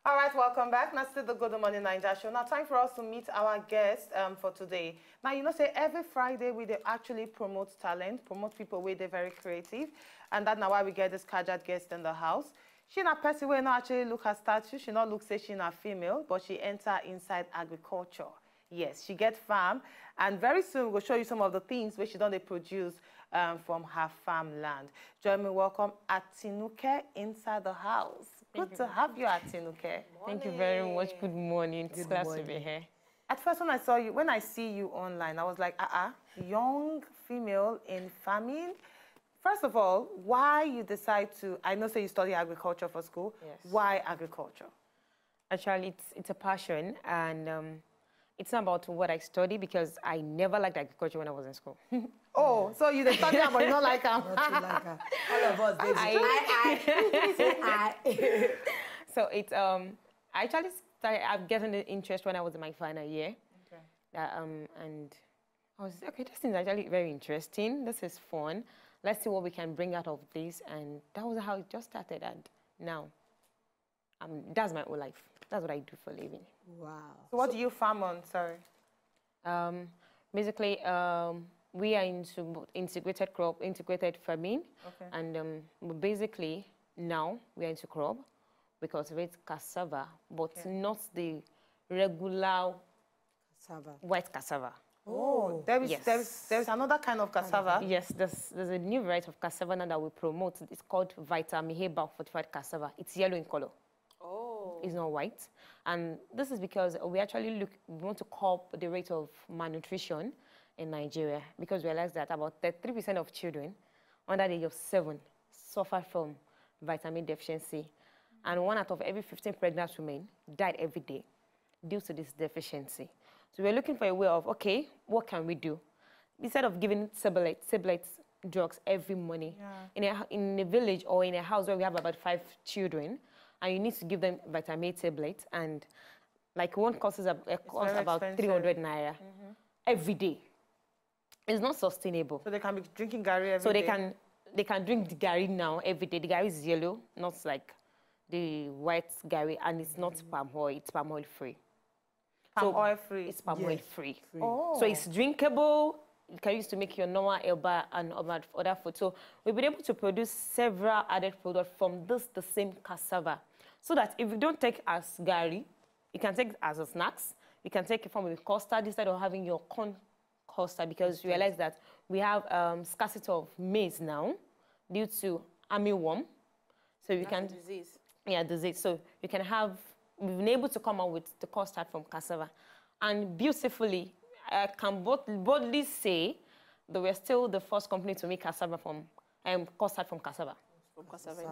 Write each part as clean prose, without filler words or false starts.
All right, welcome back. Now, still the Good Morning Nigeria show. Now, time for us to meet our guest for today. Now, you know, say every Friday we actually promote talent, promote people where they're very creative, and that's now why we get this casual guest in the house. She not person where not actually look her status. She not look say she not female, but she enter inside agriculture. Yes, she get farm, and very soon we'll show you some of the things where she done they produce from her farmland. Join me, welcome Atinuke inside the house. Good to have you, Atinuke. Thank you very much. Good morning. It's glad to be here. At first, when I see you online, I was like, young female in farming. First of all, why you decide to? I know, say you study agriculture for school. Yes. Why agriculture? Actually, it's a passion, and it's not about what I study because I never liked agriculture when I was in school. Oh, so you study but you don't like her. All of us, I. So it's I actually started. I've gotten the interest when I was in my final year. Okay. And I was okay. This is actually very interesting. This is fun. Let's see what we can bring out of this. And that was how it just started. And now, that's my whole life. That's what I do for a living. Wow. So what do you farm on? Sorry. Basically, we are into integrated farming. Okay. And basically, now we are into crop. We cultivate cassava, but not the regular Cassava. white cassava. Oh, there's another kind of cassava. Yes, there's a new variety of cassava now that we promote. It's called vitamin A fortified cassava. It's yellow in color. Oh. It's not white. And this is because we actually want to curb the rate of malnutrition in Nigeria, because we realize that about 33% of children under the age of 7 suffer from vitamin deficiency. And 1 out of every 15 pregnant women died every day due to this deficiency. So we're looking for a way of, okay, what can we do? Instead of giving tablets drugs every morning, in a village or in a house where we have about 5 children, and you need to give them vitamin A tablets, and like one costs about 300 naira every day. It's not sustainable. So they can be drinking gari every day? So they can drink the gari now every day. The gari is yellow, not like the white gari, and it's not palm oil, it's palm oil free. Palm oil free? It's palm oil free. Oh. So it's drinkable. You can use to make your normal elba and other food. So we've been able to produce several added products from the same cassava. So that if you don't take as gari, you can take it as a snacks. You can take it from a custard instead of having your corn custard, because we realize that we have scarcity of maize now due to armyworm. So you can disease. Yeah, disease. So you can have. We've been able to come out with the custard from cassava, and beautifully, I can boldly say that we're still the first company to make cassava from custard from cassava.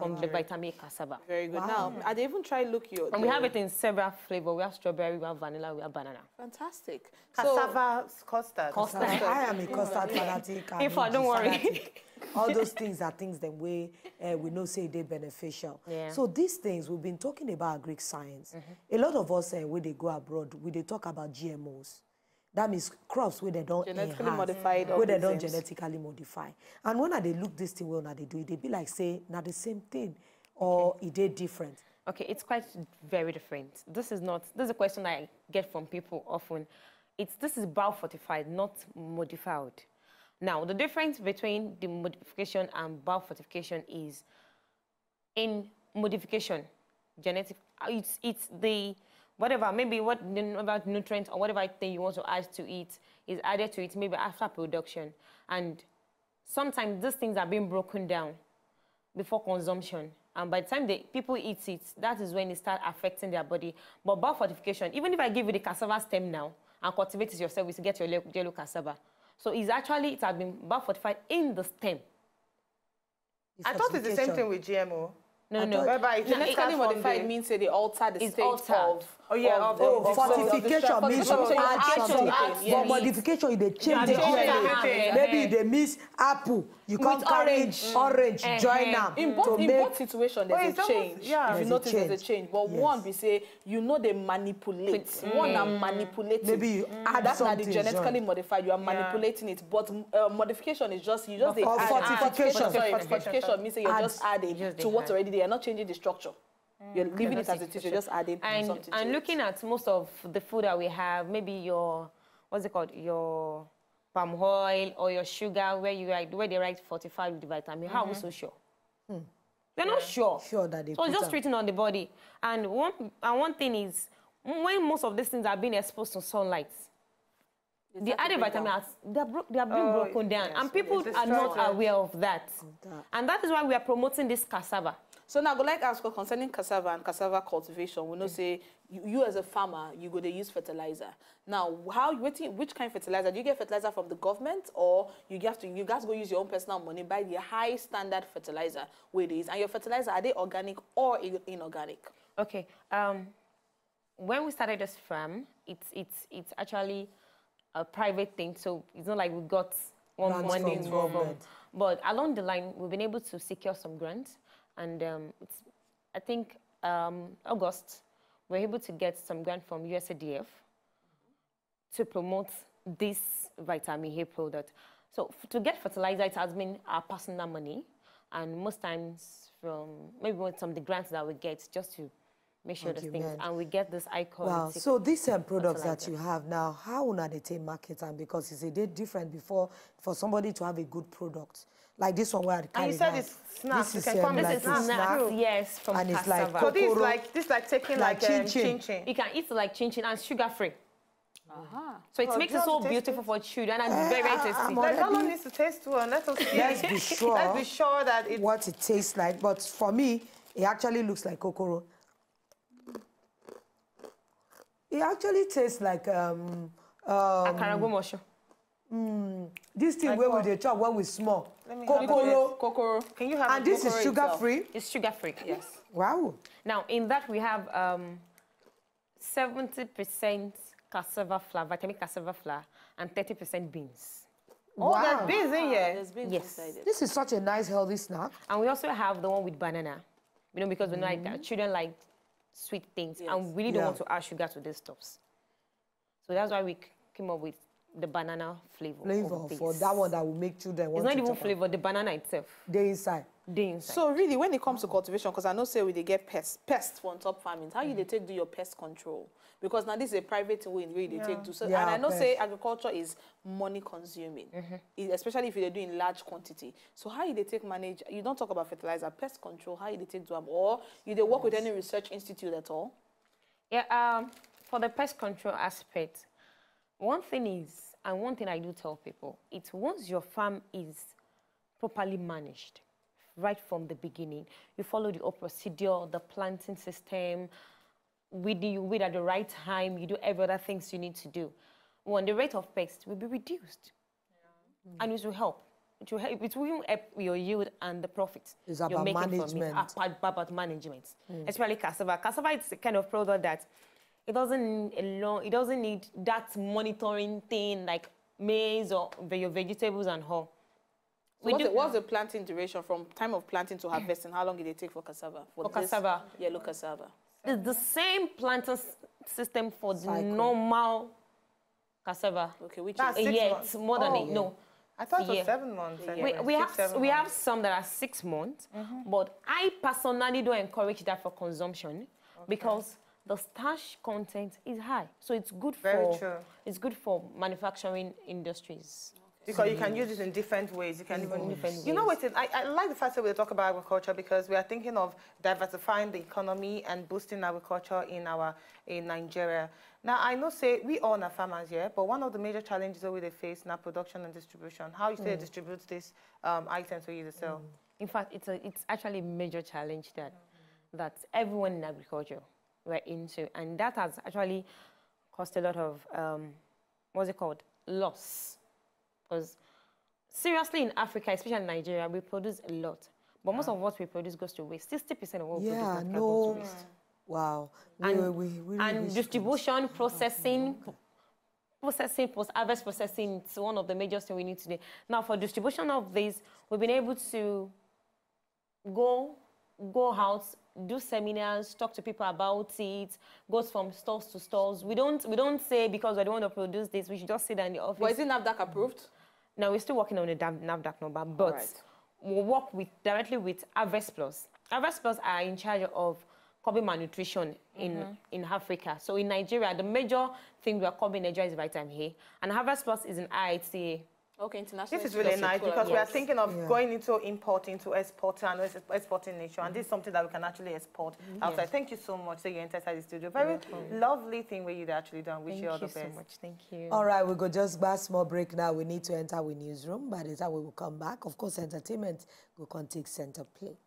From the vitamin A cassava. Very good. Wow. Now, I even try look your. And we have it in several flavors. We have strawberry, we have vanilla, we have banana. Fantastic. Cassava custard. I am a custard fanatic. If I don't worry. All those things are things that we know say they're beneficial. Yeah. So these things, we've been talking about Greek science. A lot of us, when they go abroad, they talk about GMOs. That means crops where they don't genetically modified, where they don't genetically modify. And when they look this thing well, now they do it, they be like say, not the same thing, or it is different. Okay, it's quite very different. This is a question I get from people often. This is biofortified, not modified. Now, the difference between the modification and biofortification is in modification, genetic, it's the whatever, maybe whatever nutrient or whatever thing you want to add to it is added to it, maybe after production. And sometimes these things are being broken down before consumption. And by the time people eat it, that is when it starts affecting their body. But biofortification, even if I give you the cassava stem now and cultivate it yourself, you get your yellow cassava. So it has been biofortified in the stem. I thought it's the same thing with GMO. No. Genetically modified means they alter the state of. Fortification means you add something. But modification is they change the DNA. Maybe they miss apple, you can't carry orange, join them. In both situations, there's a change. If you notice, there's a change. But one, we say, they manipulate. One are manipulating. Maybe you add something. That's not the genetically modified. You are manipulating it. But modification is just fortification. Fortification means you're just adding to what's already there. You're not changing the structure. You're leaving it as it is, you're just adding something to it. And looking at most of the food that we have, maybe your, what's it called, your palm oil or your sugar, where they write 45 with the vitamin, how are we so sure? We're not sure. Sure that they so it's just written on the body. And one thing is, when most of these things are being exposed to sunlight, the added vitamins, they are being broken down. Yes, and people are not aware of that. And that is why we are promoting this cassava. So now I would like to ask concerning cassava and cassava cultivation. We know say you as a farmer, you go to use fertilizer. Now, which kind of fertilizer? Do you get fertilizer from the government, or you guys go use your own personal money, buy the high standard fertilizer where it is? And your fertilizer, are they organic or inorganic? Okay. When we started this farm, it's actually a private thing, so it's not like we got one money involved. But along the line, we've been able to secure some grants. And I think August, we're able to get some grant from USADF to promote this vitamin A product. So to get fertilizer, it has been our personal money. And most times from maybe some of the grants that we get just to make sure the things. And we get this high quality. Wow. So these products that you have now, how will they market them? Because it's a bit different for somebody to have a good product. Like this one where I carry. And you said it's snacks. This is snack. Yes, from and cassava. It's like this is like taking like chin. You can eat like chin and sugar free. So it makes it so beautiful for children and very tasty. How long needs to taste one? Let us see. Let's be sure. Let's be sure that it's what it tastes like. But for me, it actually looks like kokoro. It actually tastes like Akaragomosho. This thing like where we chop when we small. Kokoro. Can you have and this is sugar free? It's sugar free, yes. Wow. Now, in that we have 70% cassava flour, vitamin cassava flour, and 30% beans. Oh, wow. There's beans in here? There's beans inside it. This is such a nice, healthy snack. And we also have the one with banana. You know, because we know like children like sweet things, and we really don't want to add sugar to these stuffs. So that's why we came up with the banana flavor for that one that will make children want to. It's not even flavor, the banana itself. The inside. So really, when it comes to cultivation, because I know say they get pests for on top farming, how they take do your pest control? Because now this is a private way they take do. So, and I know say agriculture is money consuming, especially if they do in large quantity. So how they take manage? You don't talk about fertilizer, pest control. How they take do them, or you they work with any research institute at all? Yeah. For the pest control aspect, one thing is, and one thing I do tell people, it's once your farm is properly managed, right from the beginning, you follow the procedure, the planting system, weed at the right time, you do every other things you need to do. The rate of pest will be reduced. And it will help. It will help your yield and the profit it's about management. About management. Especially cassava. Cassava is the kind of product that it doesn't need that monitoring thing like maize or your vegetables and all. So what's the planting duration from time of planting to harvesting? How long did it take for cassava? For cassava? Yellow cassava. It's the same planting system for the normal cassava. Okay, which is 6 months? It's more than 8. No. I thought it was 7 months. We have some that are 6 months, but I personally don't encourage that for consumption because the starch content is high, so it's good it's good for manufacturing industries. Because you can use it in different ways. You can you know what? I like the fact that we talk about agriculture because we are thinking of diversifying the economy and boosting agriculture in Nigeria. Now I know say we all are farmers here, but one of the major challenges that we face now production and distribution. How you say distribute this items for you to sell? In fact, it's actually a major challenge that everyone in agriculture we're into, and that has actually caused a lot of loss. Because seriously, in Africa, especially in Nigeria, we produce a lot, but most of what we produce goes to waste. 60% of what we produce goes to waste. Wow. And distribution, processing, post-harvest processing, it's one of the major things we need today. Now, for distribution of this, we've been able to go out, do seminars, talk to people about it, goes from stores to stores. We don't say because we don't want to produce this, we should just sit in the office. But is it NAFDAC approved? No, we're still working on the NAFDAC number, but we'll work directly with Harvest Plus. Harvest Plus are in charge of curbing malnutrition in Africa. So in Nigeria, the major thing we are curbing in Nigeria is vitamin A. And Harvest Plus is an IITA. Okay, international. This is really nice because we are thinking of going into importing to exporting and exporting nature, and this is something that we can actually export outside. Thank you so much. So you entered the studio. Very lovely thing where you've actually done. Wish you all the best. Thank you so much. Thank you. All right, we go just by a small break now. We need to enter our newsroom. By the time we will come back, of course, entertainment will can take center play.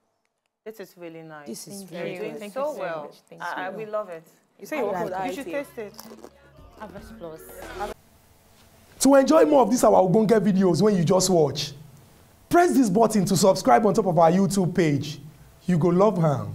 This is really nice. This is very good. Doing so well. We love it. You say you work with You should taste it. Harvest Plus. To enjoy more of these our Ogbonge videos when you just watch, press this button to subscribe on top of our YouTube page. You go love her.